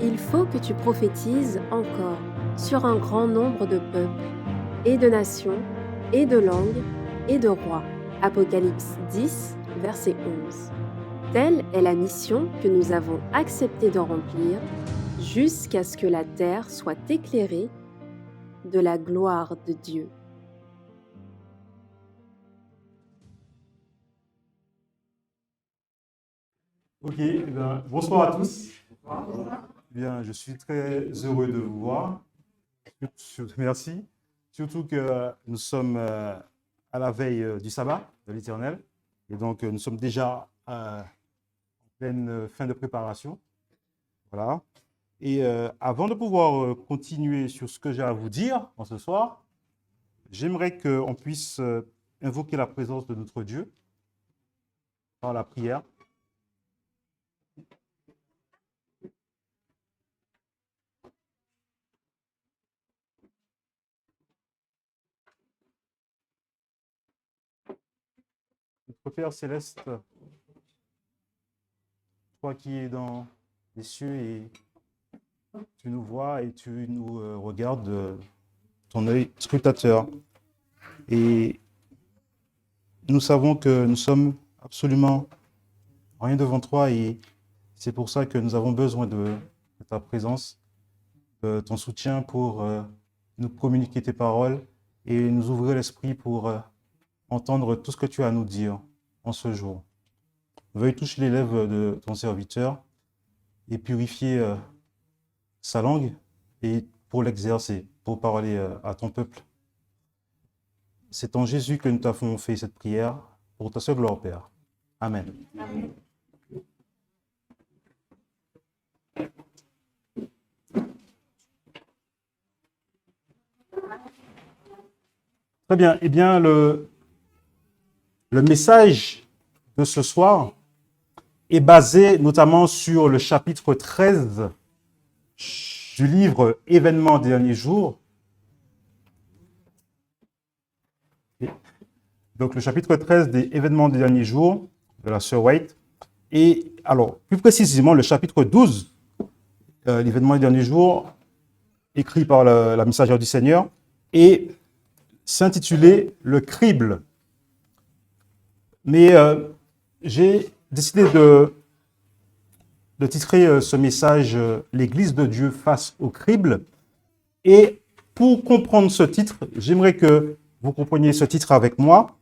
il faut que tu prophétises encore sur un grand nombre de peuples, et de nations, et de langues, et de rois. Apocalypse 10, verset 11. Telle est la mission que nous avons accepté de remplir jusqu'à ce que la terre soit éclairée de la gloire de Dieu. Ok, bonsoir à tous. Bien, je suis très heureux de vous voir. Merci. Surtout que nous sommes à la veille du sabbat de l'Éternel. Et donc, nous sommes déjà en pleine fin de préparation. Voilà. Et avant de pouvoir continuer sur ce que j'ai à vous dire ce soir, j'aimerais qu'on puisse invoquer la présence de notre Dieu par la prière. Notre Père céleste, toi qui es dans les cieux et tu nous vois et tu nous regardes de ton œil scrutateur. Et nous savons que nous sommes absolument rien devant toi et c'est pour ça que nous avons besoin de ta présence, de ton soutien pour nous communiquer tes paroles et nous ouvrir l'esprit pour entendre tout ce que tu as à nous dire en ce jour. Veuille toucher les lèvres de ton serviteur et purifier sa langue et pour l'exercer, pour parler à ton peuple. C'est en Jésus que nous t'avons fait cette prière pour ta seule gloire, Père. Amen. Amen. Très bien. Eh bien, le message de ce soir est basé notamment sur le chapitre 13 du livre Événements des derniers jours. Donc, le chapitre 13 des Événements des derniers jours de la sœur White. Et alors, plus précisément, le chapitre 12, l'Événement des derniers jours, écrit par la messagère du Seigneur, et s'intitulait Le crible. Mais j'ai décidé de titrer ce message L'Église de Dieu face au crible. Et pour comprendre ce titre, j'aimerais que vous compreniez ce titre avec moi.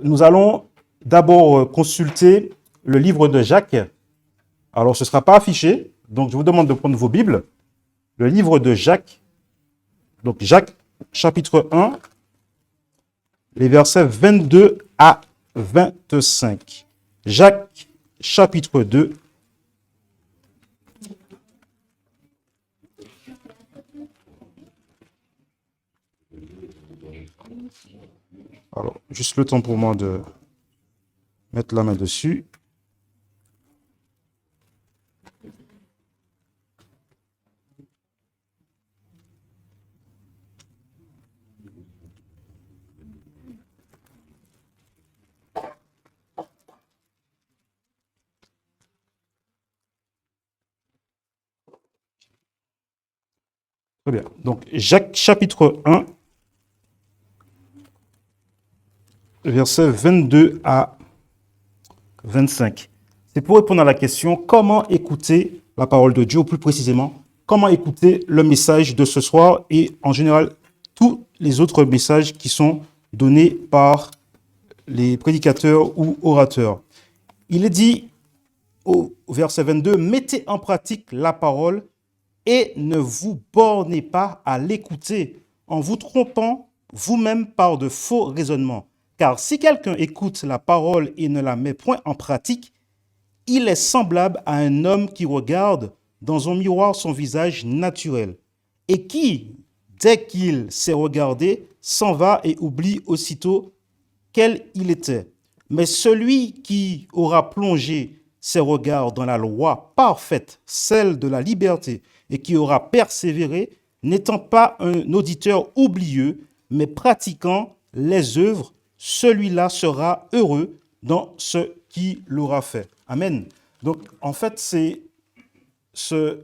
Nous allons d'abord consulter le livre de Jacques. Alors, ce ne sera pas affiché, donc je vous demande de prendre vos Bibles. Le livre de Jacques, donc Jacques, chapitre 1, les versets 22 à 25. Jacques, chapitre 2. Alors, juste le temps pour moi de mettre la main dessus. Très bien. Donc, Jacques, chapitre 1, versets 22 à 25. C'est pour répondre à la question, comment écouter la parole de Dieu, ou plus précisément, comment écouter le message de ce soir et en général, tous les autres messages qui sont donnés par les prédicateurs ou orateurs. Il est dit au verset 22, « Mettez en pratique la parole et ne vous bornez pas à l'écouter en vous trompant vous-même par de faux raisonnements. Car si quelqu'un écoute la parole et ne la met point en pratique, il est semblable à un homme qui regarde dans un miroir son visage naturel et qui, dès qu'il s'est regardé, s'en va et oublie aussitôt quel il était. Mais celui qui aura plongé ses regards dans la loi parfaite, celle de la liberté, et qui aura persévéré, n'étant pas un auditeur oublieux, mais pratiquant les œuvres, celui-là sera heureux dans ce qu'il aura fait. Amen. Donc, en fait, c'est ce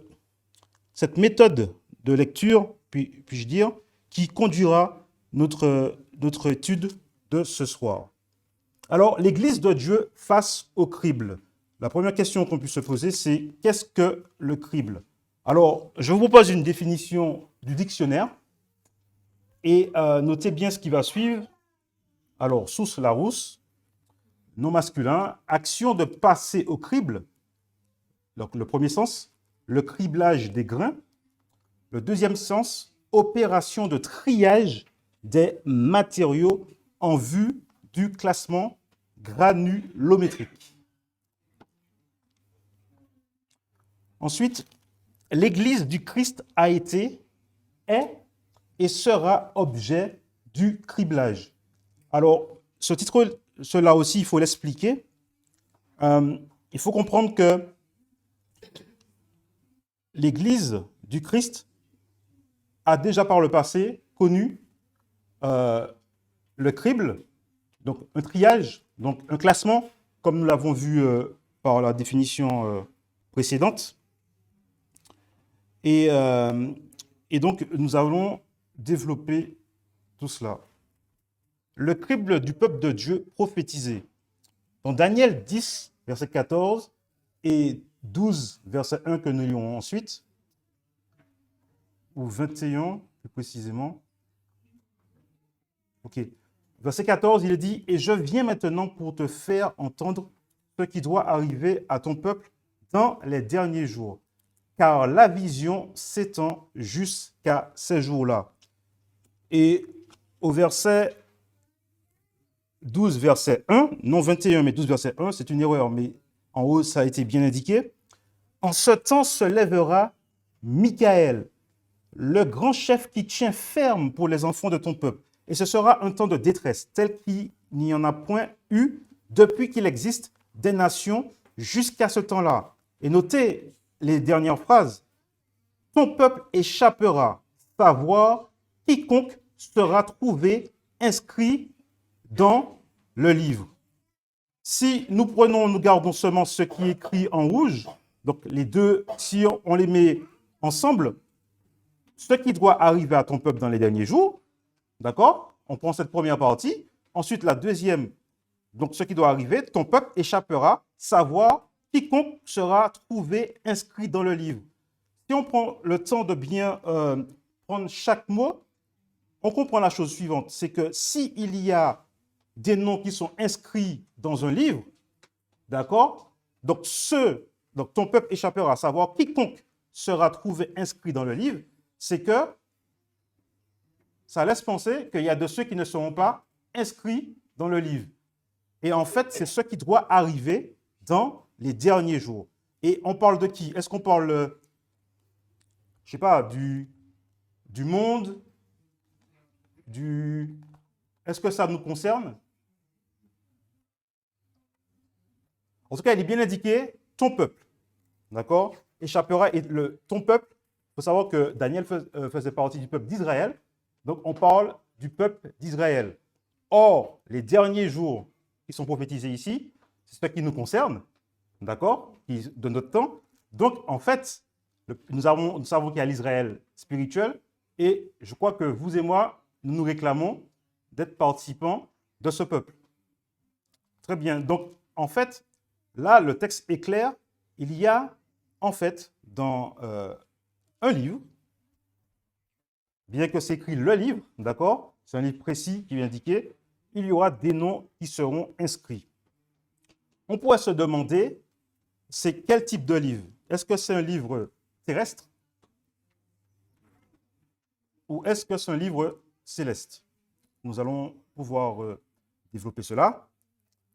cette méthode de lecture, puis-je dire, qui conduira notre étude de ce soir. Alors, l'Église de Dieu face au crible. La première question qu'on puisse se poser, c'est qu'est-ce que le crible? Alors, je vous propose une définition du dictionnaire et notez bien ce qui va suivre. Alors, source Larousse, nom masculin, action de passer au crible. Donc, le premier sens, le criblage des grains. Le deuxième sens, opération de triage des matériaux en vue du classement granulométrique. Ensuite, l'Église du Christ a été, est et sera objet du criblage. Alors, ce titre, cela aussi, il faut l'expliquer. Il faut comprendre que l'Église du Christ a déjà par le passé connu le crible, donc un triage, donc un classement, comme nous l'avons vu par la définition précédente. Et donc, nous allons développer tout cela. Le crible du peuple de Dieu prophétisé. Dans Daniel 10, verset 14 et 12, verset 1 que nous lirons ensuite, ou 21 plus précisément. Ok. Verset 14, il est dit « Et je viens maintenant pour te faire entendre ce qui doit arriver à ton peuple dans les derniers jours, car la vision s'étend jusqu'à ces jours-là. » Et au verset 12, verset 1, non 21, mais 12, verset 1, c'est une erreur, mais en haut, ça a été bien indiqué. « En ce temps se lèvera Michaël, le grand chef qui tient ferme pour les enfants de ton peuple. Et ce sera un temps de détresse, tel qu'il n'y en a point eu depuis qu'il existe des nations jusqu'à ce temps-là. » Et notez les dernières phrases. « Ton peuple échappera, savoir quiconque sera trouvé inscrit dans le livre. » Si nous gardons seulement ce qui est écrit en rouge, donc les deux, si on les met ensemble, ce qui doit arriver à ton peuple dans les derniers jours, d'accord? On prend cette première partie. Ensuite, la deuxième, donc ce qui doit arriver, ton peuple échappera, savoir quiconque sera trouvé inscrit dans le livre. Si on prend le temps de bien prendre chaque mot, on comprend la chose suivante, c'est que s'il y a des noms qui sont inscrits dans un livre, d'accord? Donc ton peuple échappera, savoir quiconque sera trouvé inscrit dans le livre, c'est que ça laisse penser qu'il y a de ceux qui ne seront pas inscrits dans le livre. Et en fait, c'est ce qui doit arriver dans les derniers jours. Et on parle de qui? Est-ce qu'on parle, je ne sais pas, du monde, Est-ce que ça nous concerne? En tout cas, il est bien indiqué, ton peuple, d'accord? Échappera, et ton peuple, il faut savoir que Daniel faisait partie du peuple d'Israël, donc on parle du peuple d'Israël. Or, les derniers jours qui sont prophétisés ici, c'est ce qui nous concerne, d'accord, de notre temps. Donc, en fait, nous savons qu'il y a l'Israël spirituel, et je crois que vous et moi, nous nous réclamons d'être participants de ce peuple. Très bien. Donc, en fait, là, le texte est clair. Il y a, en fait, dans un livre, bien que c'est écrit le livre, d'accord, c'est un livre précis qui est indiqué, il y aura des noms qui seront inscrits. On pourrait se demander, c'est quel type de livre? Est-ce que c'est un livre terrestre ou est-ce que c'est un livre céleste? Nous allons pouvoir développer cela.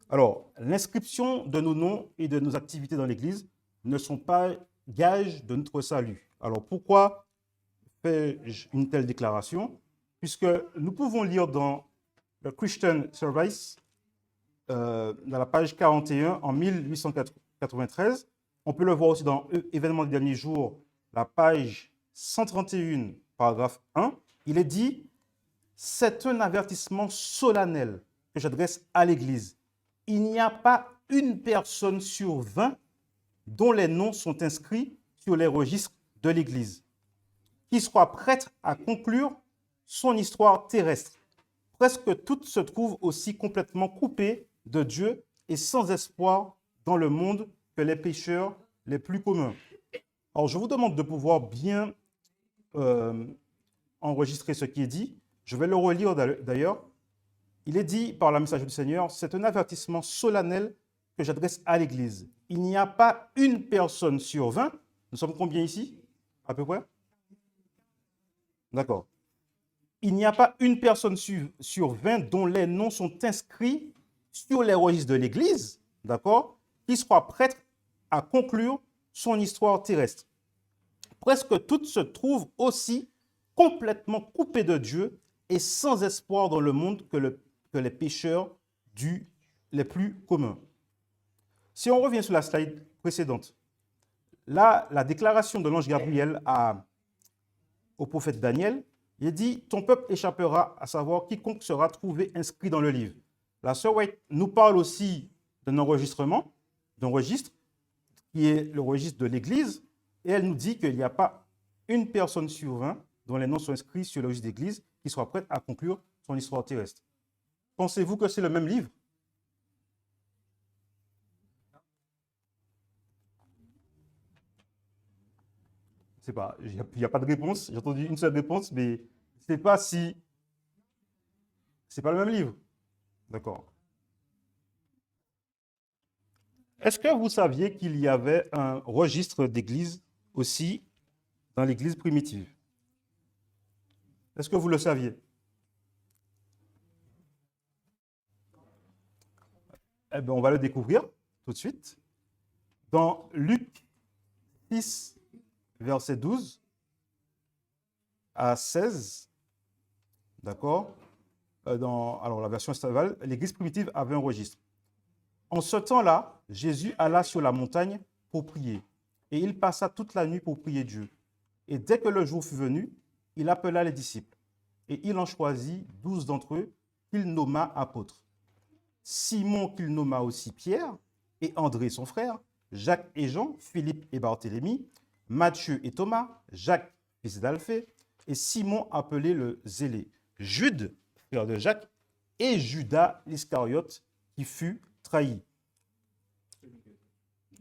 Alors, l'inscription de nos noms et de nos activités dans l'Église ne sont pas gages de notre salut. Alors, pourquoi fais-je une telle déclaration? Puisque nous pouvons lire dans le Christian Service, dans la page 41 en 1893, on peut le voir aussi dans Événements des derniers jours, la page 131, paragraphe 1, il est dit « C'est un avertissement solennel que j'adresse à l'Église. Il n'y a pas une personne sur 20 dont les noms sont inscrits sur les registres de l'Église. qui soit prête à conclure son histoire terrestre. Presque toutes se trouvent aussi complètement coupées de Dieu et sans espoir dans le monde que les pécheurs les plus communs. Alors, je vous demande de pouvoir bien enregistrer ce qui est dit. Je vais le relire d'ailleurs. Il est dit par la message du Seigneur, c'est un avertissement solennel que j'adresse à l'Église. Il n'y a pas une personne sur 20. Nous sommes combien ici, à peu près? D'accord. Il n'y a pas une personne sur 20 dont les noms sont inscrits sur les registres de l'Église, d'accord, qui soit prête à conclure son histoire terrestre. Presque toutes se trouvent aussi complètement coupées de Dieu et sans espoir dans le monde que les pécheurs les plus communs. Si on revient sur la slide précédente, là, la déclaration de l'ange Gabriel au prophète Daniel, il dit « Ton peuple échappera, à savoir quiconque sera trouvé inscrit dans le livre ». La sœur White nous parle aussi d'un enregistrement, d'un registre, qui est le registre de l'Église, et elle nous dit qu'il n'y a pas une personne sur 20 dont les noms sont inscrits sur le registre d'Église qui soit prête à conclure son histoire terrestre. Pensez-vous que c'est le même livre? Je ne sais pas, il n'y a pas de réponse. J'ai entendu une seule réponse, mais je ne sais pas si c'est pas le même livre. D'accord. Est-ce que vous saviez qu'il y avait un registre d'église aussi dans l'église primitive? Est-ce que vous le saviez? Eh bien, on va le découvrir tout de suite. Dans Luc 6, verset 12 à 16, d'accord? Alors, la version estivale, l'église primitive avait un registre. En ce temps-là, Jésus alla sur la montagne pour prier, et il passa toute la nuit pour prier Dieu. Et dès que le jour fut venu, il appela les disciples, et il en choisit 12 d'entre eux qu'il nomma apôtres. Simon qu'il nomma aussi Pierre, et André son frère, Jacques et Jean, Philippe et Barthélemy, Matthieu et Thomas, Jacques fils d'Alphée, et Simon appelé le Zélé, Jude, frère de Jacques, et Judas l'Iscariote qui fut trahi.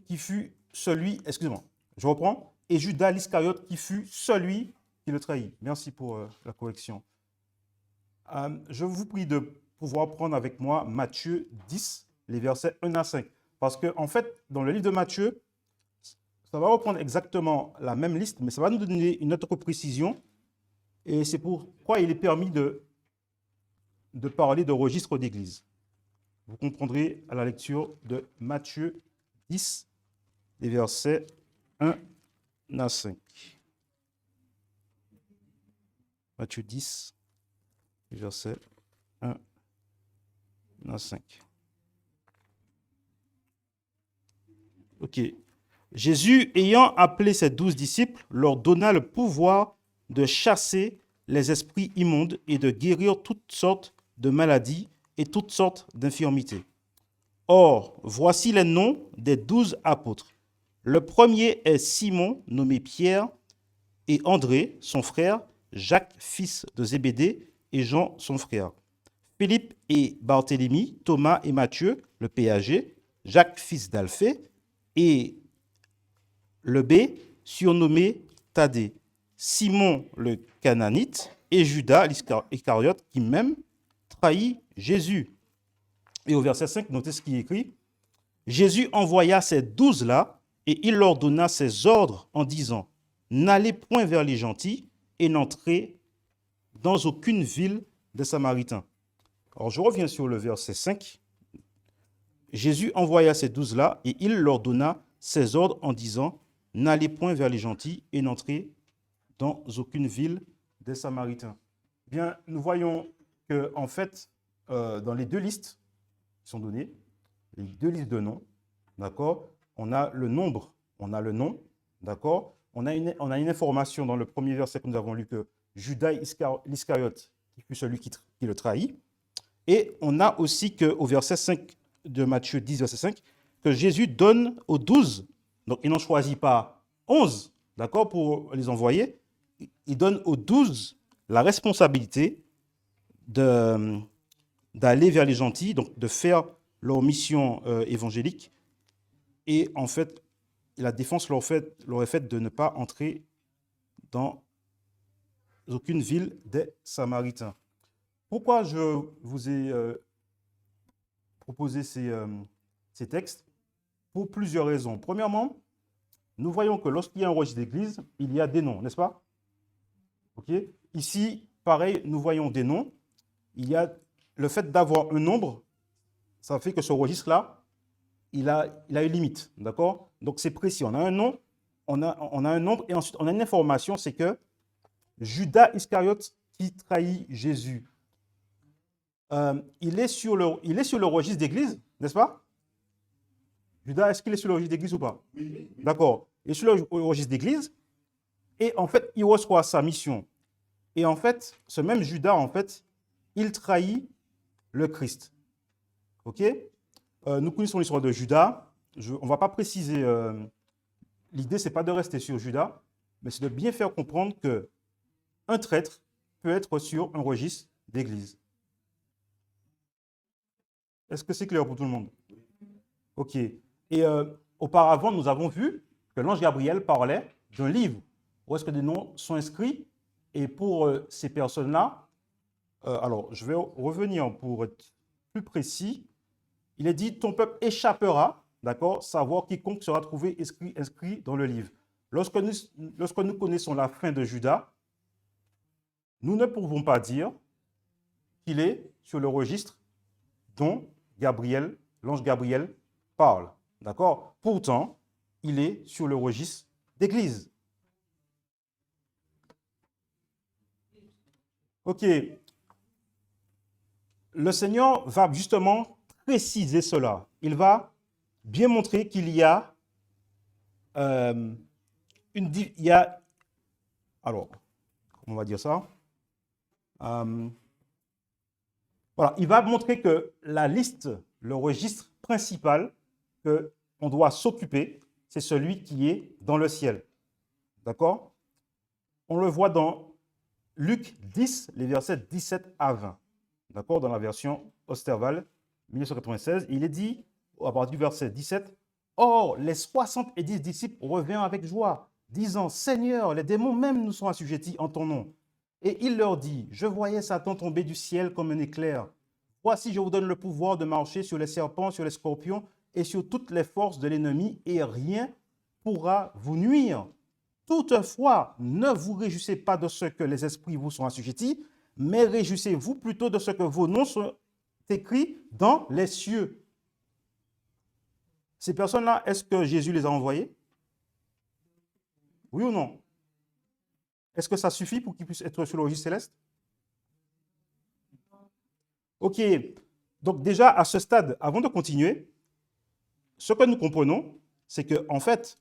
Qui fut celui, excusez-moi, je reprends, et Judas l'Iscariote qui fut celui qui le trahit. Merci pour la correction. Je vous prie de pouvoir prendre avec moi Matthieu 10, les versets 1 à 5. Parce qu'en fait, dans le livre de Matthieu, ça va reprendre exactement la même liste, mais ça va nous donner une autre précision. Et c'est pourquoi il est permis de parler de registre d'église. Vous comprendrez à la lecture de Matthieu 10, les versets 1 à 5. Matthieu 10, les versets 1 à 5. Ok. Jésus, ayant appelé ses 12 disciples, leur donna le pouvoir de chasser les esprits immondes et de guérir toutes sortes de maladies et toutes sortes d'infirmités. Or, voici les noms des 12 apôtres. Le premier est Simon, nommé Pierre, et André, son frère, Jacques, fils de Zébédée, et Jean, son frère. Philippe et Barthélemy, Thomas et Matthieu, le péager, Jacques, fils d'Alphée, et le B, surnommé Thaddée, Simon le Cananite, et Judas l'Iscariote, qui même trahit Jésus. Et au verset 5, notez ce qui est écrit. Jésus envoya ces 12-là, et il leur donna ses ordres en disant, « N'allez point vers les gentils, et n'entrez dans aucune ville des Samaritains. » Alors, je reviens sur le verset 5. Jésus envoya ces 12-là, et il leur donna ses ordres en disant, « N'allez point vers les gentils, et n'entrez dans aucune ville des Samaritains. » Bien, nous voyons que, en fait, dans les deux listes qui sont données, les deux listes de noms, d'accord, on a le nombre, on a le nom, d'accord, on a une information dans le premier verset que nous avons lu que Judas l'Iscariote, qui fut celui qui le trahit, et on a aussi qu'au verset 5 de Matthieu 10, verset 5, que Jésus donne aux 12, donc il n'en choisit pas 11, d'accord, pour les envoyer, il donne aux 12 la responsabilité d'aller vers les gentils, donc de faire leur mission évangélique. Et en fait, la défense leur est faite de ne pas entrer dans aucune ville des Samaritains. Pourquoi je vous ai proposé ces textes? Pour plusieurs raisons. Premièrement, nous voyons que lorsqu'il y a un registre d'église, il y a des noms, n'est-ce pas? Ok. Ici, pareil, nous voyons des noms. Il y a le fait d'avoir un nombre, ça fait que ce registre-là, il a une limite, d'accord? Donc c'est précis. On a un nom, on a un nombre, et ensuite on a une information, c'est que Judas Iscariote qui trahit Jésus, il est sur le registre d'église, n'est-ce pas? Judas, est-ce qu'il est sur le registre d'église ou pas? Oui. D'accord. Il est sur le registre d'église, et en fait, il reçoit sa mission. Et en fait, ce même Judas, en fait, il trahit le Christ. OK? Nous connaissons l'histoire de Judas. On ne va pas préciser. L'idée, ce n'est pas de rester sur Judas, mais c'est de bien faire comprendre qu'un traître peut être sur un registre d'église. Est-ce que c'est clair pour tout le monde? OK. Et auparavant, nous avons vu que l'ange Gabriel parlait d'un livre où est-ce que des noms sont inscrits. Et pour ces personnes-là, alors je vais revenir pour être plus précis. Il est dit, ton peuple échappera, d'accord, savoir quiconque sera trouvé inscrit dans le livre. Lorsque nous connaissons la fin de Judas, nous ne pouvons pas dire qu'il est sur le registre dont l'ange Gabriel parle, d'accord. Pourtant, il est sur le registre d'église. Ok. Le Seigneur va justement préciser cela. Il va bien montrer qu'il y a alors, comment on va dire ça? Voilà, il va montrer que la liste, le registre principal qu'on doit s'occuper, c'est celui qui est dans le ciel. D'accord? On le voit dans Luc 10, les versets 17 à 20. D'accord? Dans la version Osterwald, 1996, il est dit, à partir du verset 17, « Or, les 70 disciples revinrent avec joie, disant, Seigneur, les démons même nous sont assujettis en ton nom. Et il leur dit, je voyais Satan tomber du ciel comme un éclair. Voici, je vous donne le pouvoir de marcher sur les serpents, sur les scorpions et sur toutes les forces de l'ennemi, et rien pourra vous nuire. Toutefois, ne vous réjouissez pas de ce que les esprits vous sont assujettis, mais réjouissez-vous plutôt de ce que vos noms sont écrits dans les cieux. » Ces personnes-là, est-ce que Jésus les a envoyées? Oui ou non? Est-ce que ça suffit pour qu'ils puissent être sur le registre céleste? Ok. Donc déjà, à ce stade, avant de continuer, ce que nous comprenons, c'est que en fait,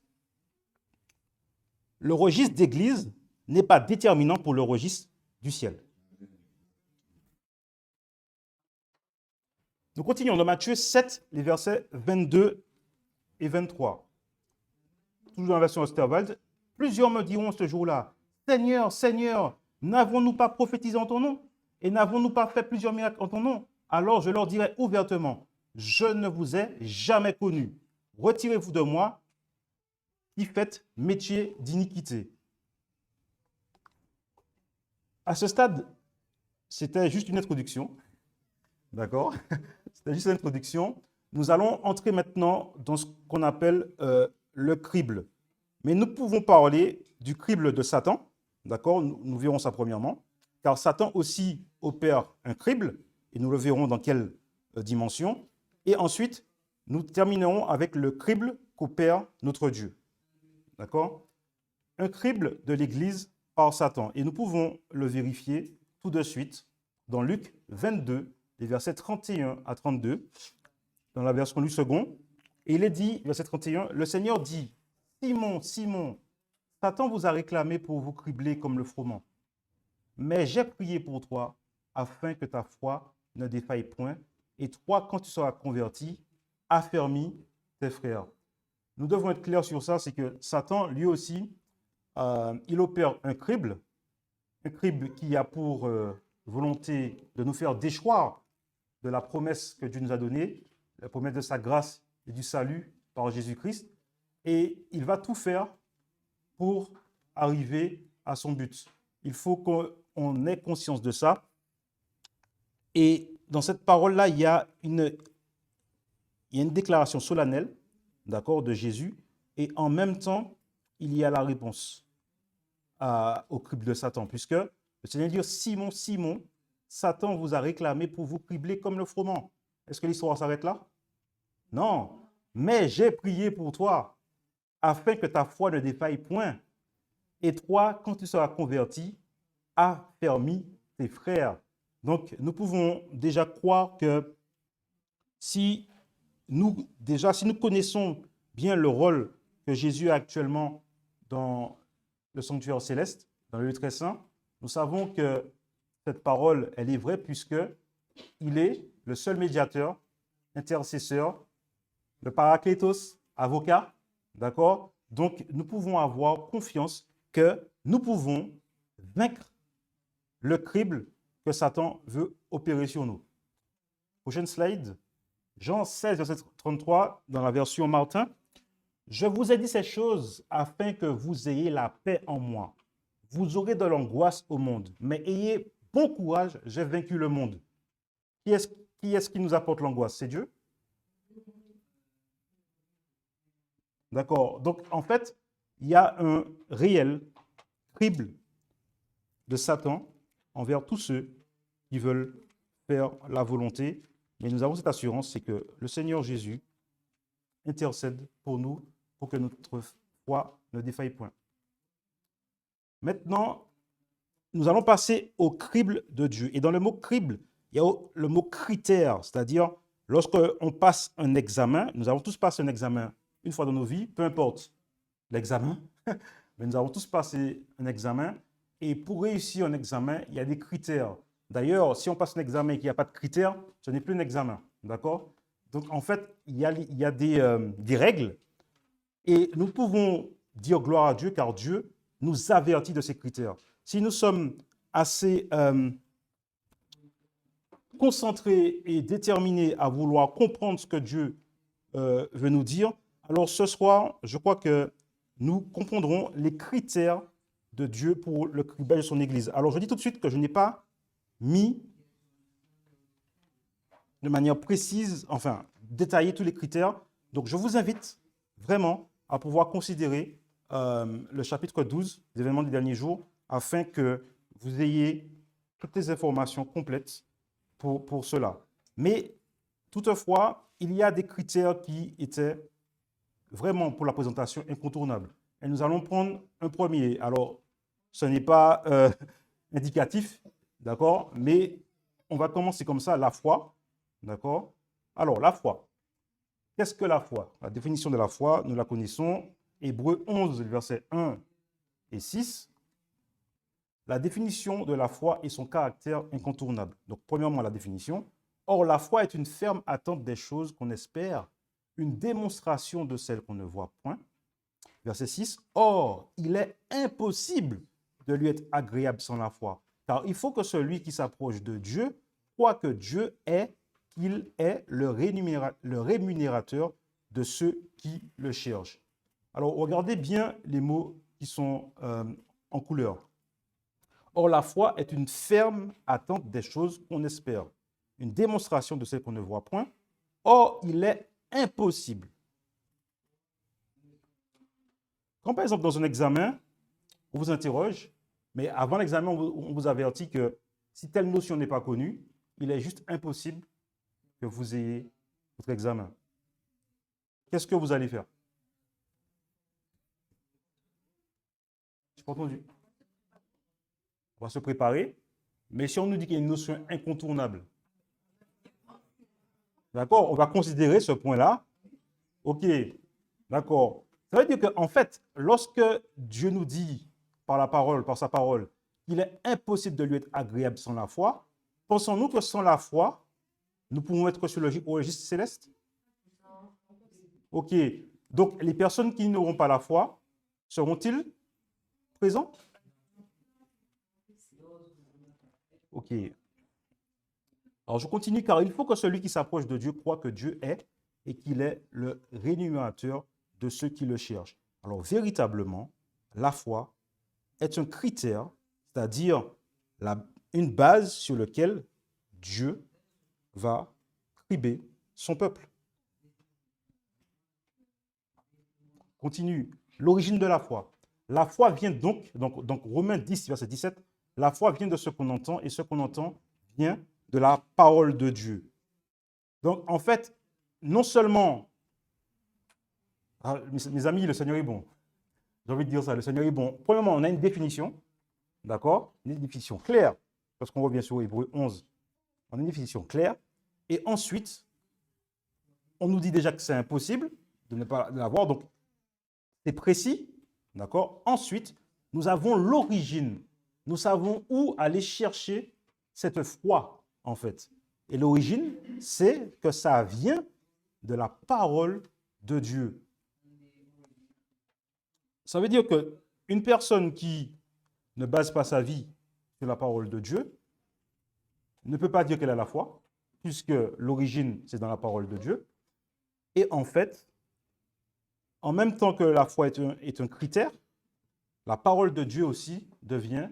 le registre d'église n'est pas déterminant pour le registre du ciel. Nous continuons dans Matthieu 7, les versets 22 et 23. Toujours dans la version Osterwald. Plusieurs me diront ce jour-là, Seigneur, Seigneur, n'avons-nous pas prophétisé en ton nom? Et n'avons-nous pas fait plusieurs miracles en ton nom? Alors je leur dirai ouvertement, je ne vous ai jamais connu. Retirez-vous de moi, qui faites métier d'iniquité. À ce stade, c'était juste une introduction. D'accord? C'était juste une introduction. Nous allons entrer maintenant dans ce qu'on appelle le crible. Mais nous pouvons parler du crible de Satan. D'accord? Nous verrons ça premièrement. Car Satan aussi opère un crible, et nous le verrons dans quelle dimension. Et ensuite, nous terminerons avec le crible qu'opère notre Dieu. D'accord? Un crible de l'Église par Satan. Et nous pouvons le vérifier tout de suite dans Luc 22, les versets 31 à 32, dans la version Luc II. Et il est dit, verset 31, le Seigneur dit, Simon, Simon, Satan vous a réclamé pour vous cribler comme le froment. Mais j'ai prié pour toi, afin que ta foi ne défaille point. Et toi, quand tu seras converti, affermis tes frères. Nous devons être clairs sur ça, c'est que Satan, lui aussi, il opère un crible, un crible qui a pour volonté de nous faire déchoir de la promesse que Dieu nous a donnée, la promesse de sa grâce et du salut par Jésus-Christ. Et il va tout faire pour arriver à son but. Il faut qu'on ait conscience de ça. Et dans cette parole-là, il y a une déclaration solennelle, d'accord, de Jésus. Et en même temps, il y a la réponse au crible de Satan, puisque le Seigneur dit, Simon, Simon, Satan vous a réclamé pour vous cribler comme le froment. Est-ce que l'histoire s'arrête là? Non. Mais j'ai prié pour toi, afin que ta foi ne défaille point. Et toi, quand tu seras converti, affermis tes frères. Donc, nous pouvons déjà croire que si nous connaissons bien le rôle que Jésus a actuellement dans le sanctuaire céleste, dans le lieu très saint, nous savons que cette parole, elle est vraie puisque il est le seul médiateur, intercesseur, le paraklétos, avocat, d'accord? Donc, nous pouvons avoir confiance que nous pouvons vaincre le crible que Satan veut opérer sur nous. Prochaine slide. Jean 16, verset 33, dans la version Martin. Je vous ai dit ces choses afin que vous ayez la paix en moi. Vous aurez de l'angoisse au monde, mais ayez bon courage, j'ai vaincu le monde. Qui est-ce qui nous apporte l'angoisse? C'est Dieu? D'accord. Donc, en fait, il y a un réel crible de Satan envers tous ceux qui veulent faire la volonté. Mais nous avons cette assurance, c'est que le Seigneur Jésus intercède pour nous, pour que notre foi ne défaille point. Maintenant, nous allons passer au crible de Dieu. Et dans le mot crible, il y a le mot critère, c'est-à-dire lorsqu'on passe un examen, nous avons tous passé un examen une fois dans nos vies, peu importe l'examen, mais nous avons tous passé un examen. Et pour réussir un examen, il y a des critères. D'ailleurs, si on passe un examen et qu'il n'y a pas de critères, ce n'est plus un examen. D'accord? Donc, en fait, il y a des règles. Et nous pouvons dire gloire à Dieu car Dieu nous avertit de ces critères. Si nous sommes assez concentrés et déterminés à vouloir comprendre ce que Dieu veut nous dire, alors ce soir, je crois que nous comprendrons les critères de Dieu pour le criblage de son Église. Alors je dis tout de suite que je n'ai pas mis de manière précise, enfin détaillé tous les critères. Donc je vous invite vraiment à pouvoir considérer le chapitre 12 des événements des derniers jours afin que vous ayez toutes les informations complètes pour cela. Mais toutefois, il y a des critères qui étaient vraiment pour la présentation incontournables. Et nous allons prendre un premier. Alors, ce n'est pas indicatif, d'accord, mais on va commencer comme ça, la foi, d'accord. Alors, la foi. Qu'est-ce que la foi? La définition de la foi, nous la connaissons. Hébreux 11, versets 1 et 6. La définition de la foi et son caractère incontournable. Donc, premièrement, la définition. Or, la foi est une ferme attente des choses qu'on espère, une démonstration de celles qu'on ne voit point. Verset 6. Or, il est impossible de lui être agréable sans la foi, car il faut que celui qui s'approche de Dieu croit que Dieu est, qu'il est le rémunérateur de ceux qui le cherchent. Alors, regardez bien les mots qui sont en couleur. Or, la foi est une ferme attente des choses qu'on espère, une démonstration de celles qu'on ne voit point. Or, il est impossible. Quand, par exemple, dans un examen, on vous interroge, mais avant l'examen, on vous avertit que si telle notion n'est pas connue, il est juste impossible que vous ayez votre examen. Qu'est-ce que vous allez faire? Je n'ai pas entendu. On va se préparer, mais si on nous dit qu'il y a une notion incontournable, d'accord, on va considérer ce point-là. Ok, d'accord. Ça veut dire qu'en fait, lorsque Dieu nous dit par la parole, par sa parole, qu'il est impossible de lui être agréable sans la foi, pensons-nous que sans la foi, nous pouvons être sur le registre céleste? Ok, donc les personnes qui n'auront pas la foi, seront-ils présents? Ok. Alors, je continue car il faut que celui qui s'approche de Dieu croit que Dieu est et qu'il est le rémunérateur de ceux qui le cherchent. Alors, véritablement, la foi est un critère, c'est-à-dire une base sur laquelle Dieu va criber son peuple. Continue. L'origine de la foi. La foi vient donc Romains 10, verset 17, la foi vient de ce qu'on entend et ce qu'on entend vient de la parole de Dieu. Donc, en fait, non seulement, mes amis, le Seigneur est bon. J'ai envie de dire ça, le Seigneur est bon. Premièrement, on a une définition, d'accord? Une définition claire, parce qu'on revient sur Hébreux 11. On a une définition claire. Et ensuite, on nous dit déjà que c'est impossible de ne pas l'avoir. Donc, c'est précis, d'accord? Ensuite, nous avons l'origine. Nous savons où aller chercher cette foi, en fait. Et l'origine, c'est que ça vient de la parole de Dieu. Ça veut dire qu'une personne qui ne base pas sa vie sur la parole de Dieu ne peut pas dire qu'elle a la foi, puisque l'origine, c'est dans la parole de Dieu. Et en fait, en même temps que la foi est un critère, la parole de Dieu aussi devient,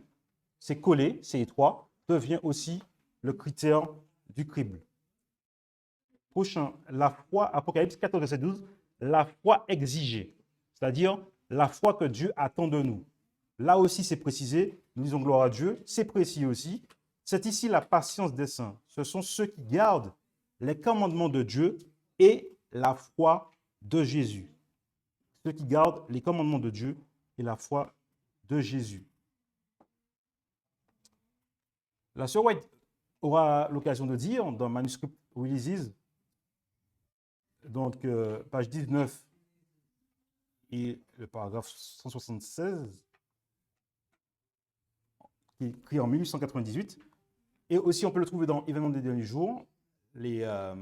c'est collé, c'est étroit, devient aussi le critère du crible. Prochain, la foi, Apocalypse 14, verset 12, la foi exigée, c'est-à-dire la foi que Dieu attend de nous. Là aussi, c'est précisé, nous disons gloire à Dieu, c'est précis aussi. C'est ici la patience des saints. Ce sont ceux qui gardent les commandements de Dieu et la foi de Jésus. Ceux qui gardent les commandements de Dieu et la foi de Jésus. La sœur White aura l'occasion de dire dans Manuscript Releases, donc page 19 et le paragraphe 176, qui est écrit en 1898, et aussi on peut le trouver dans Événements des derniers jours, à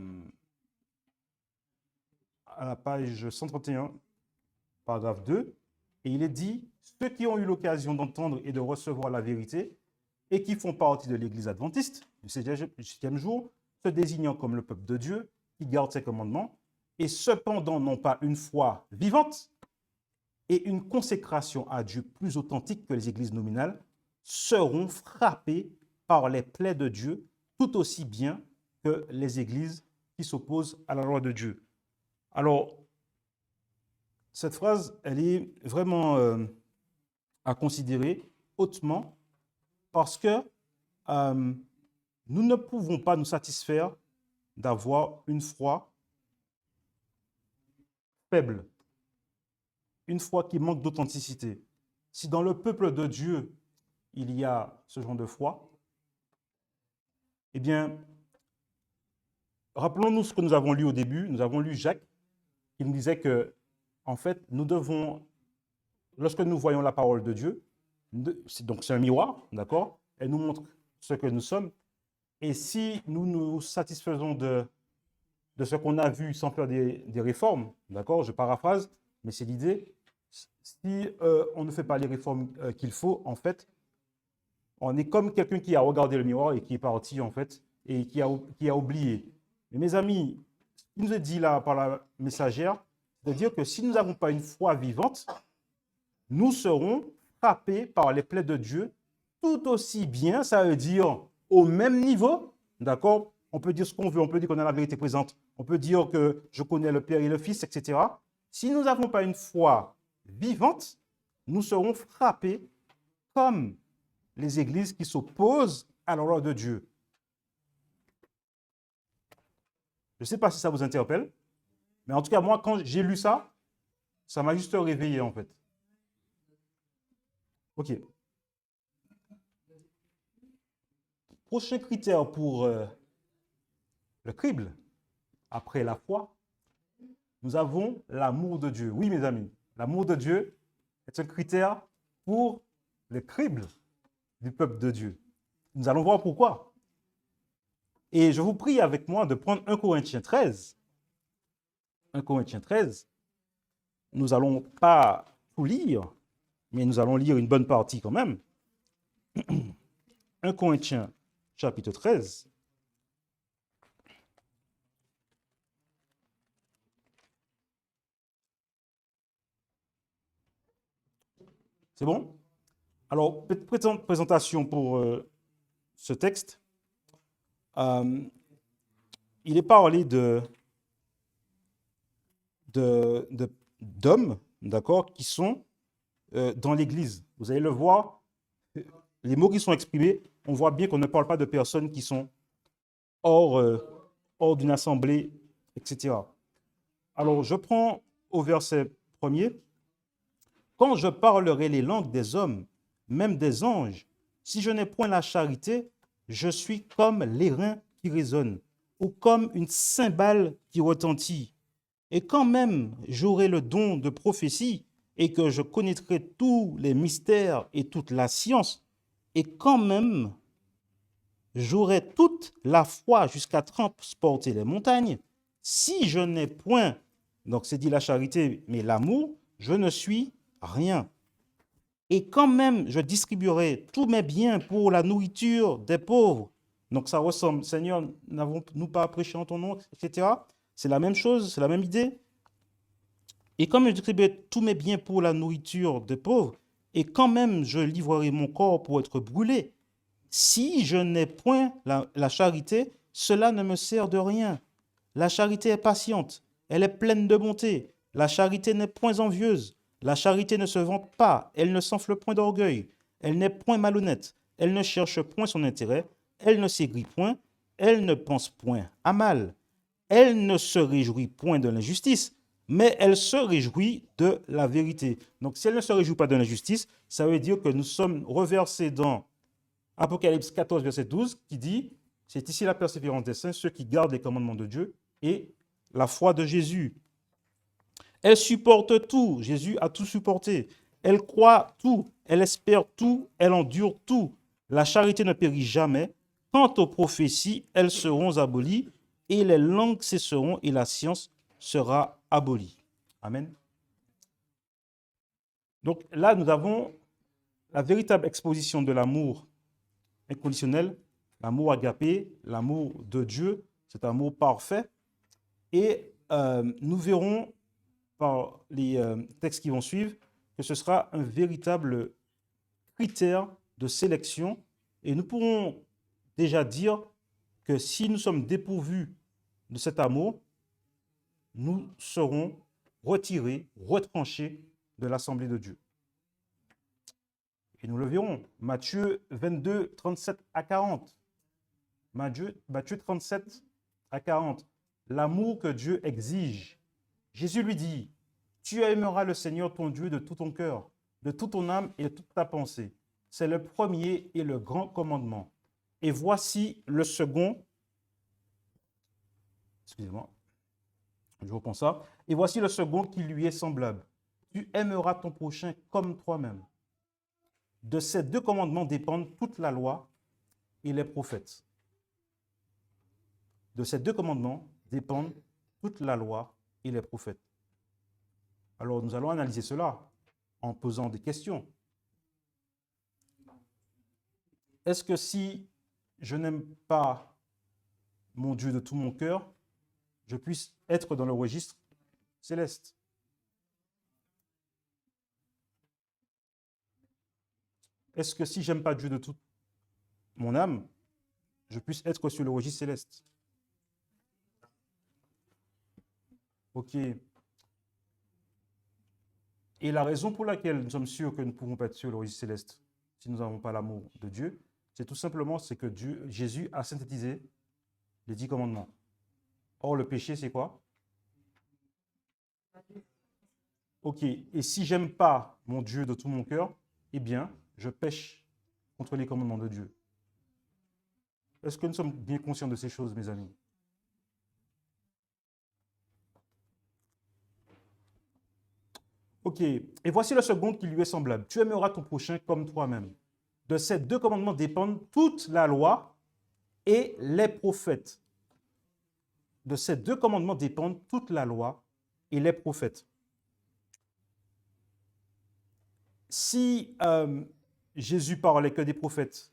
la page 131, paragraphe 2, et il est dit « Ceux qui ont eu l'occasion d'entendre et de recevoir la vérité et qui font partie de l'Église adventiste du septième jour, se désignant comme le peuple de Dieu, qui garde ses commandements, et cependant n'ont pas une foi vivante et une consécration à Dieu plus authentique que les églises nominales, seront frappés par les plaies de Dieu tout aussi bien que les églises qui s'opposent à la loi de Dieu. » Alors, cette phrase, elle est vraiment à considérer hautement parce que nous ne pouvons pas nous satisfaire d'avoir une foi faible, une foi qui manque d'authenticité. Si dans le peuple de Dieu, il y a ce genre de foi, eh bien, rappelons-nous ce que nous avons lu au début. Nous avons lu Jacques, qui nous disait que, en fait, nous devons, lorsque nous voyons la parole de Dieu, donc c'est un miroir, d'accord? Elle nous montre ce que nous sommes. Et si nous nous satisfaisons de ce qu'on a vu sans faire des réformes, d'accord? Je paraphrase, mais c'est l'idée. Si on ne fait pas les réformes qu'il faut, en fait, on est comme quelqu'un qui a regardé le miroir et qui est parti, en fait, et qui a oublié. Mais mes amis, ce qui nous est dit là par la messagère, c'est-à-dire que si nous n'avons pas une foi vivante, nous serons frappés par les plaies de Dieu tout aussi bien, ça veut dire au même niveau, d'accord? On peut dire ce qu'on veut, on peut dire qu'on a la vérité présente, on peut dire que je connais le Père et le Fils, etc. Si nous n'avons pas une foi vivante, nous serons frappés comme les églises qui s'opposent à la loi de Dieu. Je ne sais pas si ça vous interpelle, mais en tout cas, moi, quand j'ai lu ça, ça m'a juste réveillé, en fait. OK. Prochain critère pour le crible, après la foi, nous avons l'amour de Dieu. Oui, mes amis, l'amour de Dieu est un critère pour le crible du peuple de Dieu. Nous allons voir pourquoi. Et je vous prie avec moi de prendre 1 Corinthiens 13. 1 Corinthiens 13. Nous n'allons pas tout lire, mais nous allons lire une bonne partie quand même. 1 Corinthiens chapitre 13. C'est bon? Alors, petite présentation pour ce texte. Il est parlé d'hommes, d'accord, qui sont dans l'Église. Vous allez le voir, les mots qui sont exprimés, on voit bien qu'on ne parle pas de personnes qui sont hors d'une assemblée, etc. Alors, je prends au verset 1er. Quand je parlerai les langues des hommes, même des anges, si je n'ai point la charité, je suis comme l'airain qui résonne, ou comme une cymbale qui retentit. Et quand même j'aurai le don de prophétie, et que je connaîtrai tous les mystères et toute la science, et quand même j'aurai toute la foi jusqu'à transporter les montagnes, si je n'ai point, donc c'est dit la charité, mais l'amour, je ne suis rien. Et quand même, je distribuerai tous mes biens pour la nourriture des pauvres. Donc ça ressemble, Seigneur, n'avons-nous pas prêché en ton nom, etc. C'est la même chose, c'est la même idée. Et quand même, je distribuerai tous mes biens pour la nourriture des pauvres, et quand même, je livrerai mon corps pour être brûlé. Si je n'ai point la charité, cela ne me sert de rien. La charité est patiente, elle est pleine de bonté. La charité n'est point envieuse. La charité ne se vante pas, elle ne s'enfle point d'orgueil. Elle n'est point malhonnête, elle ne cherche point son intérêt, elle ne s'aigrit point, elle ne pense point à mal. Elle ne se réjouit point de l'injustice, mais elle se réjouit de la vérité. Donc si elle ne se réjouit pas de l'injustice, ça veut dire que nous sommes reversés dans Apocalypse 14, verset 12, qui dit, c'est ici la persévérance des saints, ceux qui gardent les commandements de Dieu et la foi de Jésus. Elle supporte tout, Jésus a tout supporté. Elle croit tout, elle espère tout, elle endure tout. La charité ne périt jamais. Quant aux prophéties, elles seront abolies, et les langues cesseront, et la science sera abolie. Amen. Donc là, nous avons la véritable exposition de l'amour inconditionnel, l'amour agapé, l'amour de Dieu, cet amour parfait. Et nous verrons par les textes qui vont suivre que ce sera un véritable critère de sélection. Et nous pourrons déjà dire que si nous sommes dépourvus de cet amour, nous serons retirés, retranchés de l'assemblée de Dieu. Et nous le verrons. Matthieu 22, 37 à 40. Matthieu 37 à 40. L'amour que Dieu exige. Jésus lui dit, tu aimeras le Seigneur ton Dieu de tout ton cœur, de toute ton âme et de toute ta pensée. C'est le premier et le grand commandement. Et voici le second. Excusez-moi, je reprends ça. Et voici le second qui lui est semblable. Tu aimeras ton prochain comme toi-même. De ces deux commandements dépendent toute la loi et les prophètes. De ces deux commandements dépendent toute la loi et les prophètes. Alors nous allons analyser cela en posant des questions. Est-ce que si je n'aime pas mon Dieu de tout mon cœur, je puisse être dans le registre céleste? Est-ce que si j'aime pas Dieu de toute mon âme, je puisse être sur le registre céleste? Ok. Et la raison pour laquelle nous sommes sûrs que nous ne pouvons pas être sur le registre céleste, si nous n'avons pas l'amour de Dieu, c'est tout simplement que Jésus a synthétisé les 10 commandements. Or, le péché, c'est quoi? Ok. Et si j'aime pas mon Dieu de tout mon cœur, eh bien, je pêche contre les commandements de Dieu. Est-ce que nous sommes bien conscients de ces choses, mes amis? Ok. Et voici le second qui lui est semblable. Tu aimeras ton prochain comme toi-même. De ces deux commandements dépendent toute la loi et les prophètes. De ces deux commandements dépendent toute la loi et les prophètes. Si Jésus parlait que des prophètes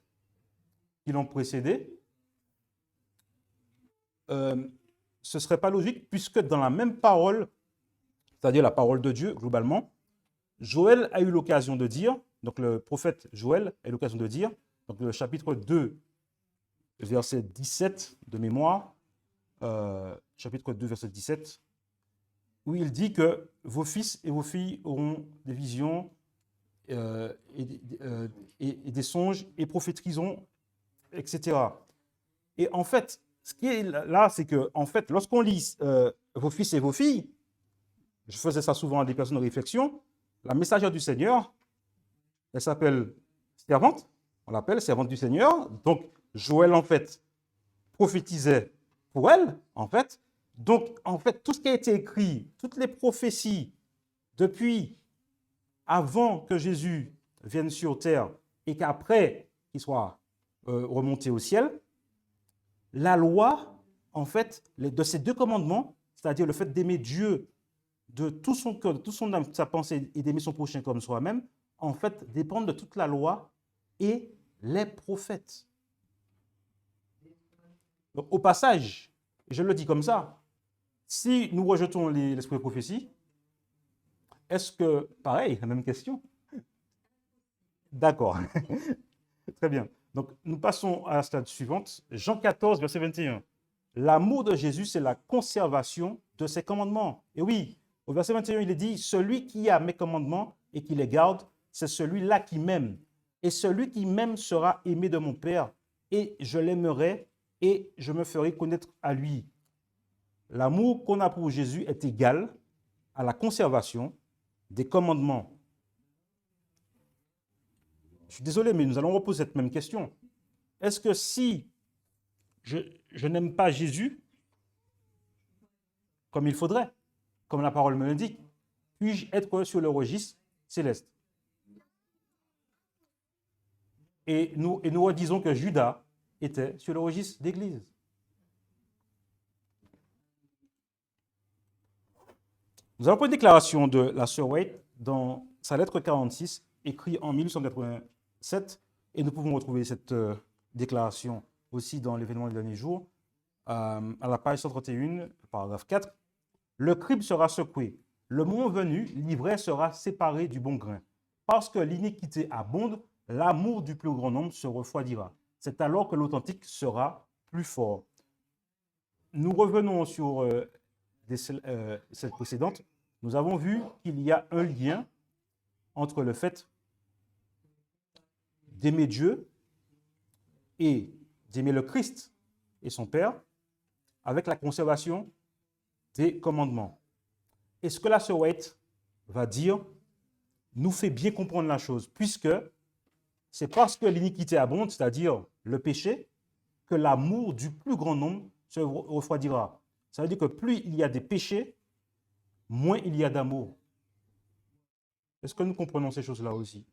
qui l'ont précédé, ce ne serait pas logique puisque dans la même parole, c'est-à-dire la parole de Dieu globalement, Joël a eu l'occasion de dire, donc le prophète Joël a eu l'occasion de dire, donc le chapitre 2, verset 17 de mémoire, chapitre 2, verset 17, où il dit que vos fils et vos filles auront des visions et des songes et prophétiseront, etc. Et en fait, ce qui est là, c'est que, en fait, lorsqu'on lit vos fils et vos filles, je faisais ça souvent à des personnes de réflexion, la messagère du Seigneur, elle s'appelle servante, on l'appelle servante du Seigneur. Donc, Joël, en fait, prophétisait pour elle, en fait. Donc, en fait, tout ce qui a été écrit, toutes les prophéties depuis avant que Jésus vienne sur terre et qu'après qu'il soit remonté au ciel, la loi, en fait, de ces deux commandements, c'est-à-dire le fait d'aimer Dieu de tout son cœur, de toute son âme, de sa pensée et d'aimer son prochain comme soi-même, en fait, dépendent de toute la loi et les prophètes. Donc, au passage, je le dis comme ça, si nous rejetons l'esprit de prophétie, est-ce que, pareil, la même question? D'accord, très bien. Donc, nous passons à la stade suivante. Jean 14, verset 21. L'amour de Jésus, c'est la conservation de ses commandements. Et oui, au verset 21, il est dit, celui qui a mes commandements et qui les garde, c'est celui-là qui m'aime. Et celui qui m'aime sera aimé de mon Père, et je l'aimerai et je me ferai connaître à lui. L'amour qu'on a pour Jésus est égal à la conservation des commandements. Je suis désolé, mais nous allons reposer cette même question. Est-ce que si je n'aime pas Jésus comme il faudrait, comme la parole me l'indique, puis-je être sur le registre céleste? Et nous redisons que Judas était sur le registre d'église. Nous allons prendre une déclaration de la sœur White dans sa lettre 46, écrite en 1887, et nous pouvons retrouver cette déclaration aussi dans l'événement des derniers jours, à la page 131, paragraphe 4. Le crible sera secoué. Le moment venu, l'ivraie sera séparée du bon grain. Parce que l'iniquité abonde, l'amour du plus grand nombre se refroidira. C'est alors que l'authentique sera plus fort. Nous revenons sur cette précédente. Nous avons vu qu'il y a un lien entre le fait d'aimer Dieu et d'aimer le Christ et son Père avec la conservation des commandements. Et ce que la sœur White va dire nous fait bien comprendre la chose, puisque c'est parce que l'iniquité abonde, c'est-à-dire le péché, que l'amour du plus grand nombre se refroidira. Ça veut dire que plus il y a des péchés, moins il y a d'amour. Est-ce que nous comprenons ces choses-là aussi?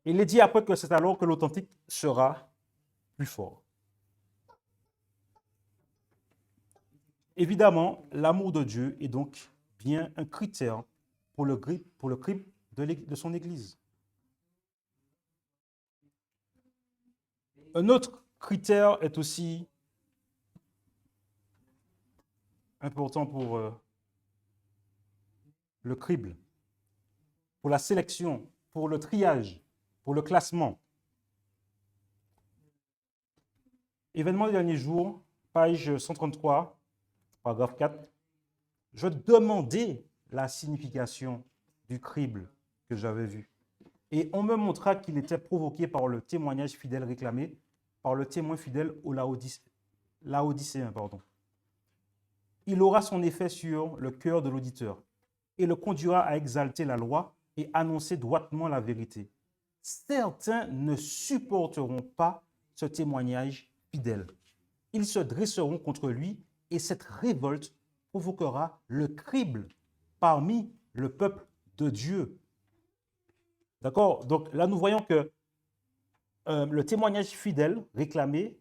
Il est dit après que c'est alors que l'authentique sera plus fort. Évidemment, l'amour de Dieu est donc bien un critère pour le crible de son Église. Un autre critère est aussi important pour le crible, pour la sélection, pour le triage, pour le classement. Événement des derniers jours, page 133, paragraphe 4. Je demandais la signification du crible que j'avais vu. Et on me montra qu'il était provoqué par le témoignage fidèle réclamé par le témoin fidèle au Laodicéen. Il aura son effet sur le cœur de l'auditeur et le conduira à exalter la loi et annoncer droitement la vérité. Certains ne supporteront pas ce témoignage fidèle. Ils se dresseront contre lui et cette révolte provoquera le crible parmi le peuple de Dieu. D'accord? Donc là, nous voyons que le témoignage fidèle réclamé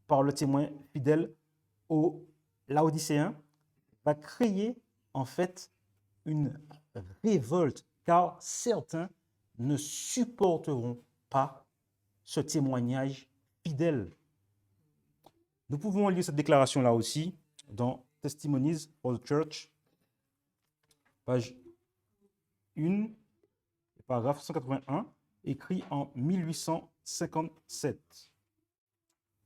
par le témoin fidèle au Laodicéen va créer en fait une révolte, car certains ne supporteront pas ce témoignage fidèle. Nous pouvons lire cette déclaration-là aussi dans Testimonies for the Church, page 1, paragraphe 181, écrit en 1857.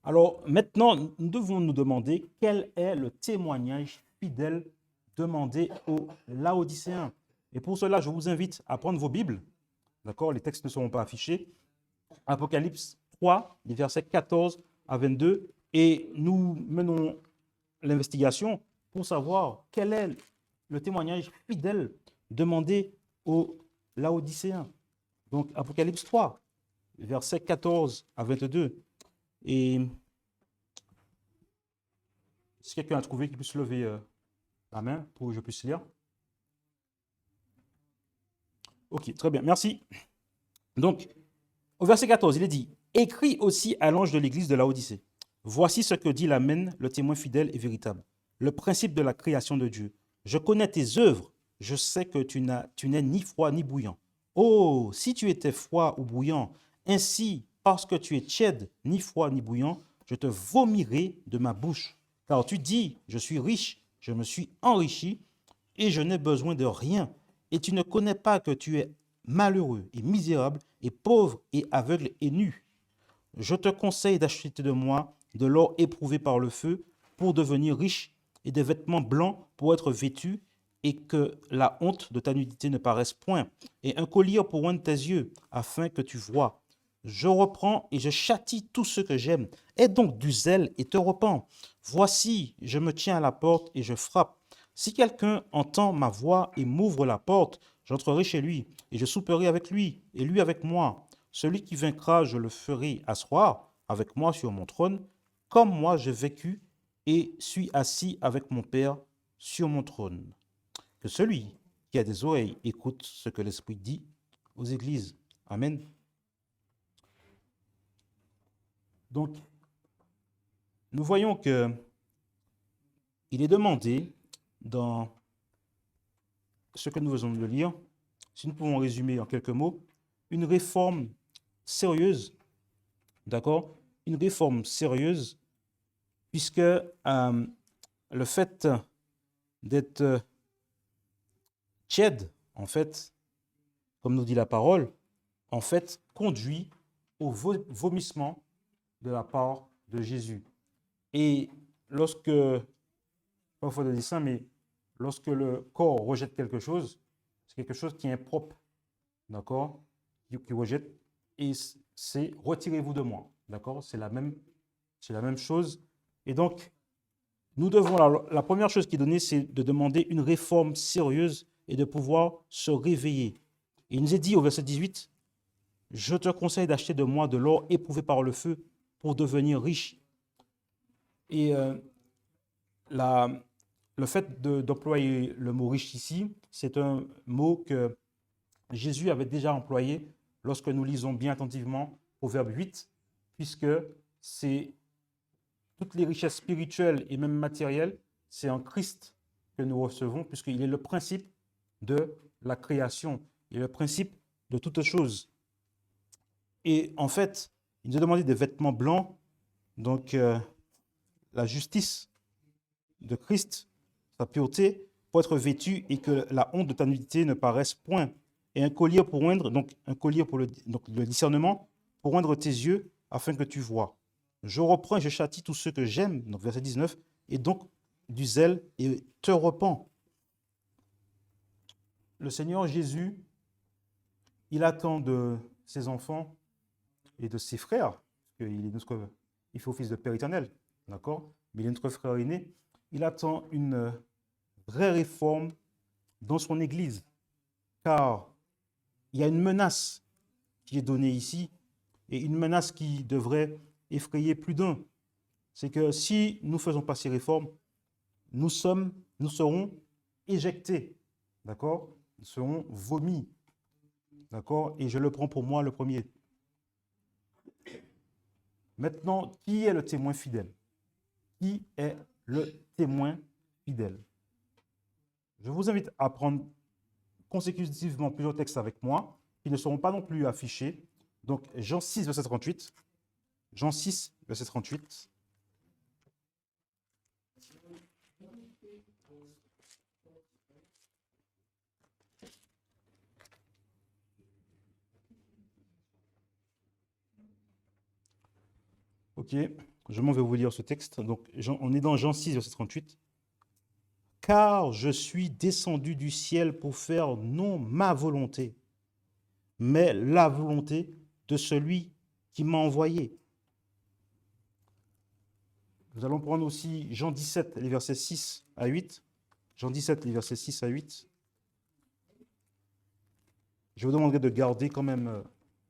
Alors maintenant, nous devons nous demander quel est le témoignage fidèle demandé aux Laodicéens. Et pour cela, je vous invite à prendre vos Bibles. D'accord, les textes ne seront pas affichés. Apocalypse 3, les versets 14 à 22. Et nous menons l'investigation pour savoir quel est le témoignage fidèle demandé aux Laodicéens. Donc, Apocalypse 3, versets 14 à 22. Et si quelqu'un a trouvé, qu'il puisse lever la main pour que je puisse lire. Ok, très bien, merci. Donc, au verset 14, il est dit « Écris aussi à l'ange de l'église de Laodicée. Voici ce que dit l'Amen, le témoin fidèle et véritable, le principe de la création de Dieu. Je connais tes œuvres, je sais que tu n'es ni froid ni bouillant. Oh, si tu étais froid ou bouillant, ainsi, parce que tu es tiède, ni froid ni bouillant, je te vomirai de ma bouche. Car tu dis, je suis riche, je me suis enrichi, et je n'ai besoin de rien. Et tu ne connais pas que tu es malheureux et misérable, et pauvre et aveugle et nu. Je te conseille d'acheter de moi de l'or éprouvé par le feu pour devenir riche et des vêtements blancs pour être vêtu et que la honte de ta nudité ne paraisse point, et un collier pour oindre tes yeux afin que tu vois. Je reprends et je châtie tous ceux que j'aime. Aie donc du zèle et te repens. Voici, je me tiens à la porte et je frappe. Si quelqu'un entend ma voix et m'ouvre la porte, j'entrerai chez lui et je souperai avec lui et lui avec moi. Celui qui vaincra, je le ferai asseoir avec moi sur mon trône, comme moi j'ai vécu et suis assis avec mon Père sur mon trône. Que celui qui a des oreilles écoute ce que l'Esprit dit aux églises. Amen. Donc, nous voyons que il est demandé dans ce que nous venons de lire, si nous pouvons résumer en quelques mots, une réforme sérieuse, d'accord? Une réforme sérieuse, puisque le fait d'être tiède, en fait, comme nous dit la parole, en fait, conduit au vomissement de la part de Jésus. Et lorsque, parfois de dire ça, mais lorsque le corps rejette quelque chose, c'est quelque chose qui est impropre, d'accord, qui rejette, et c'est retirez-vous de moi, d'accord, c'est la même chose. Et donc, nous devons, la première chose qui est donnée, c'est de demander une réforme sérieuse et de pouvoir se réveiller. Et il nous est dit au verset 18, je te conseille d'acheter de moi de l'or éprouvé par le feu pour devenir riche. Et le fait d'employer le mot riche ici, c'est un mot que Jésus avait déjà employé lorsque nous lisons bien attentivement Proverbe 8, puisque c'est toutes les richesses spirituelles et même matérielles, c'est en Christ que nous recevons, puisqu'il est le principe de la création, il est le principe de toutes choses. Et en fait, il nous a demandé des vêtements blancs, donc la justice de Christ, sa pureté, pour être vêtu et que la honte de ta nudité ne paraisse point. Et un collier pour oindre, donc un collier pour le discernement, pour oindre tes yeux afin que tu vois. Je reprends et je châtie tous ceux que j'aime, donc verset 19, et donc du zèle et te repens. Le Seigneur Jésus, il attend de ses enfants et de ses frères, parce il fait office de Père éternel, d'accord? Mais il est notre frère aîné. Il attend une vraie réforme dans son Église, car il y a une menace qui est donnée ici, et une menace qui devrait effrayer plus d'un. C'est que si nous ne faisons pas ces réformes, nous serons éjectés, d'accord? Nous serons vomis, d'accord? Et je le prends pour moi le premier. Maintenant, qui est le témoin fidèle? Qui est le témoin fidèle? Je vous invite à prendre consécutivement plusieurs textes avec moi, qui ne seront pas non plus affichés. Donc, Jean 6, verset 38. Jean 6, verset 38. Ok, je m'en vais vous lire ce texte. Donc, on est dans Jean 6, verset 38. Car je suis descendu du ciel pour faire non ma volonté, mais la volonté de celui qui m'a envoyé. Nous allons prendre aussi Jean 17, les versets 6 à 8. Jean 17, les versets 6 à 8. Je vous demanderai de garder quand même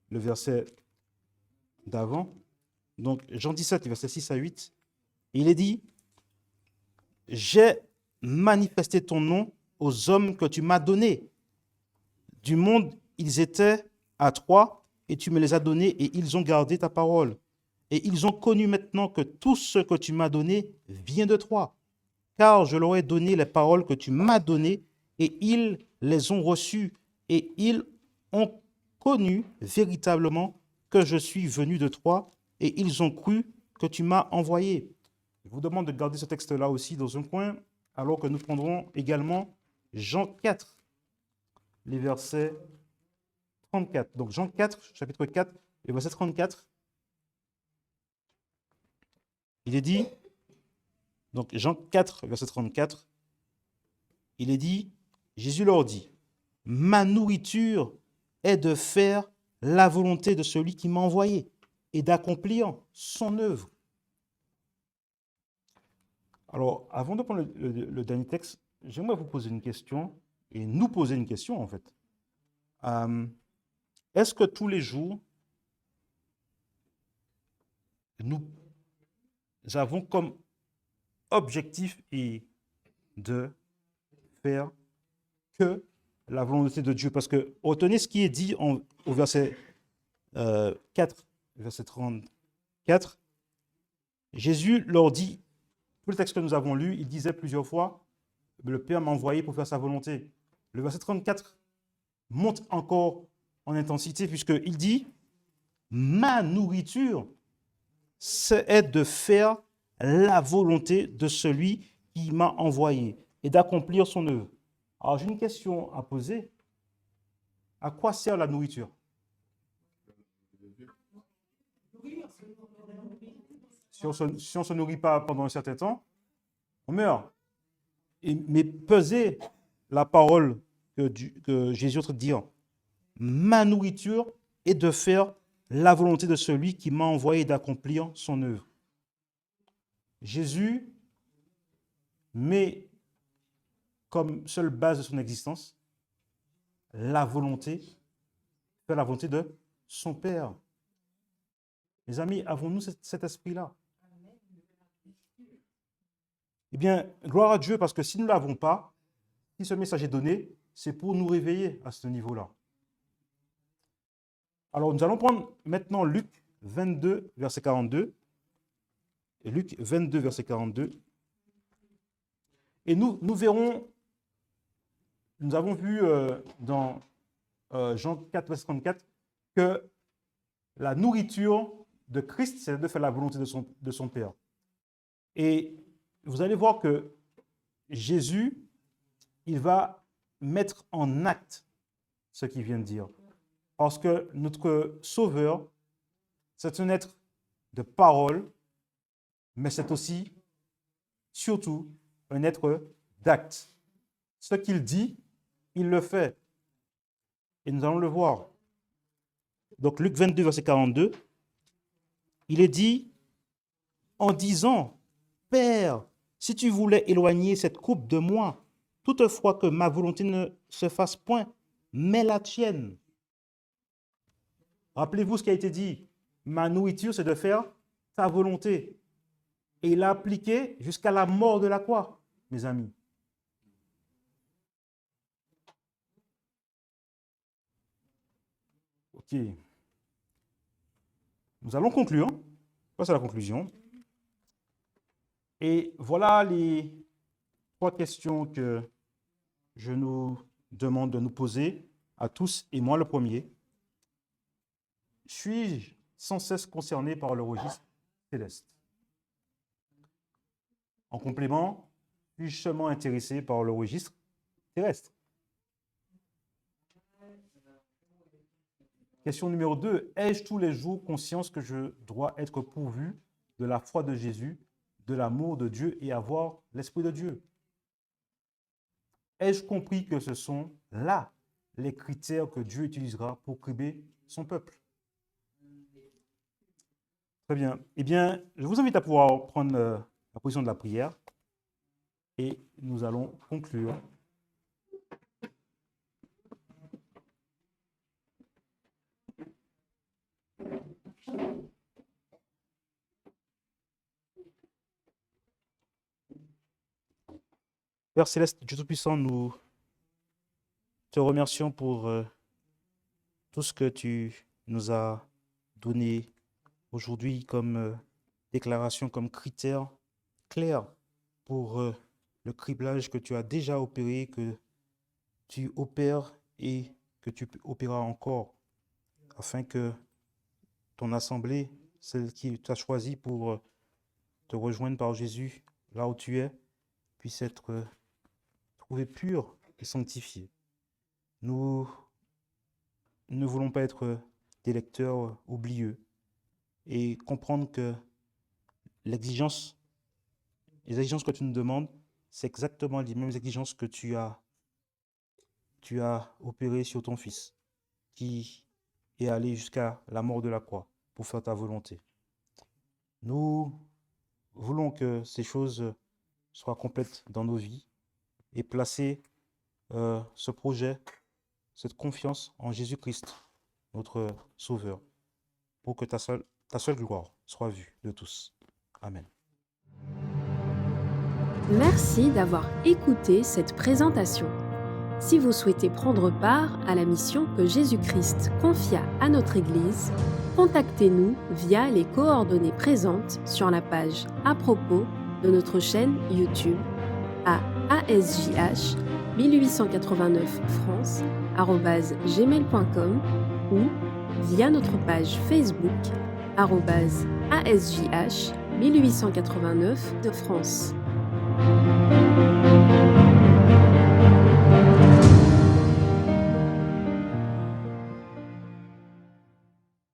le verset d'avant. Donc, Jean 17, les versets 6 à 8. Il est dit, « J'ai manifesté ton nom aux hommes que tu m'as donnés. Du monde, ils étaient à toi, et tu me les as donnés, et ils ont gardé ta parole. Et ils ont connu maintenant que tout ce que tu m'as donné vient de toi. Car je leur ai donné les paroles que tu m'as données, et ils les ont reçues, et ils ont connu véritablement que je suis venu de toi, et ils ont cru que tu m'as envoyé. » Je vous demande de garder ce texte-là aussi dans un coin, alors que nous prendrons également Jean 4, les versets 34. Donc Jean 4, chapitre 4, le verset 34. Il est dit, donc Jean 4, verset 34, il est dit, Jésus leur dit, « Ma nourriture est de faire la volonté de celui qui m'a envoyé et d'accomplir son œuvre. » Alors, avant de prendre le dernier texte, j'aimerais vous poser une question, et nous poser une question en fait. Est-ce que tous les jours, nous avons comme objectif et de faire que la volonté de Dieu? Parce que retenez ce qui est dit au verset 4, verset 34. Jésus leur dit, tout le texte que nous avons lu, il disait plusieurs fois, le Père m'a envoyé pour faire sa volonté. Le verset 34 monte encore en intensité puisqu'il dit, ma nourriture, c'est de faire la volonté de celui qui m'a envoyé et d'accomplir son œuvre. Alors j'ai une question à poser. À quoi sert la nourriture? Si on ne se nourrit pas pendant un certain temps, on meurt. Mais pesez la parole que Jésus est en train de dire. Ma nourriture est de faire la volonté de celui qui m'a envoyé d'accomplir son œuvre. Jésus met comme seule base de son existence la volonté, faire la volonté de son Père. Les amis, avons-nous cet esprit-là? Eh bien, gloire à Dieu, parce que si nous ne l'avons pas, si ce message est donné, c'est pour nous réveiller à ce niveau-là. Alors, nous allons prendre maintenant Luc 22, verset 42. Luc 22, verset 42. Et nous verrons, nous avons vu dans Jean 4, verset 34, que la nourriture de Christ, c'est de faire la volonté de son Père. Et vous allez voir que Jésus, il va mettre en acte ce qu'il vient de dire. Parce que notre Sauveur, c'est un être de parole, mais c'est aussi, surtout, un être d'acte. Ce qu'il dit, il le fait. Et nous allons le voir. Donc, Luc 22, verset 42, il est dit, en disant, Père, si tu voulais éloigner cette coupe de moi, toutefois que ma volonté ne se fasse point, mais la tienne. Rappelez-vous ce qui a été dit. Ma nourriture, c'est de faire ta volonté. Et il l'a appliqué jusqu'à la mort de la croix, mes amis. Ok. Nous allons conclure. Passe à la conclusion. Et voilà les 3 questions que je nous demande de nous poser à tous, et moi le premier. Suis-je sans cesse concernés par le registre céleste. En complément, suis-je seulement intéressé par le registre terrestre? Question numéro 2. Ai-je tous les jours conscience que je dois être pourvu de la foi de Jésus, de l'amour de Dieu et avoir l'Esprit de Dieu? Ai-je compris que ce sont là les critères que Dieu utilisera pour criber son peuple? Très bien. Eh bien, je vous invite à pouvoir prendre la position de la prière et nous allons conclure. Père Céleste, Dieu Tout-Puissant, nous te remercions pour tout ce que tu nous as donné aujourd'hui comme déclaration, comme critère clair pour le criblage que tu as déjà opéré, que tu opères et que tu opéreras encore, afin que ton assemblée, celle qui t'a choisi pour te rejoindre par Jésus, là où tu es, puisse être trouvée pure et sanctifiée. Nous ne voulons pas être des lecteurs oublieux et comprendre que les exigences que tu nous demandes, c'est exactement les mêmes exigences que tu as opérées sur ton Fils, qui est allé jusqu'à la mort de la croix pour faire ta volonté. Nous voulons que ces choses soient complètes dans nos vies et placer ce projet, cette confiance en Jésus-Christ, notre Sauveur, pour que ta seule gloire soit vue de tous. Amen. Merci d'avoir écouté cette présentation. Si vous souhaitez prendre part à la mission que Jésus-Christ confia à notre Église, contactez-nous via les coordonnées présentes sur la page à propos de notre chaîne YouTube à ASJH 1889 France@gmail.com ou via notre page Facebook @ASJH 1889 de France.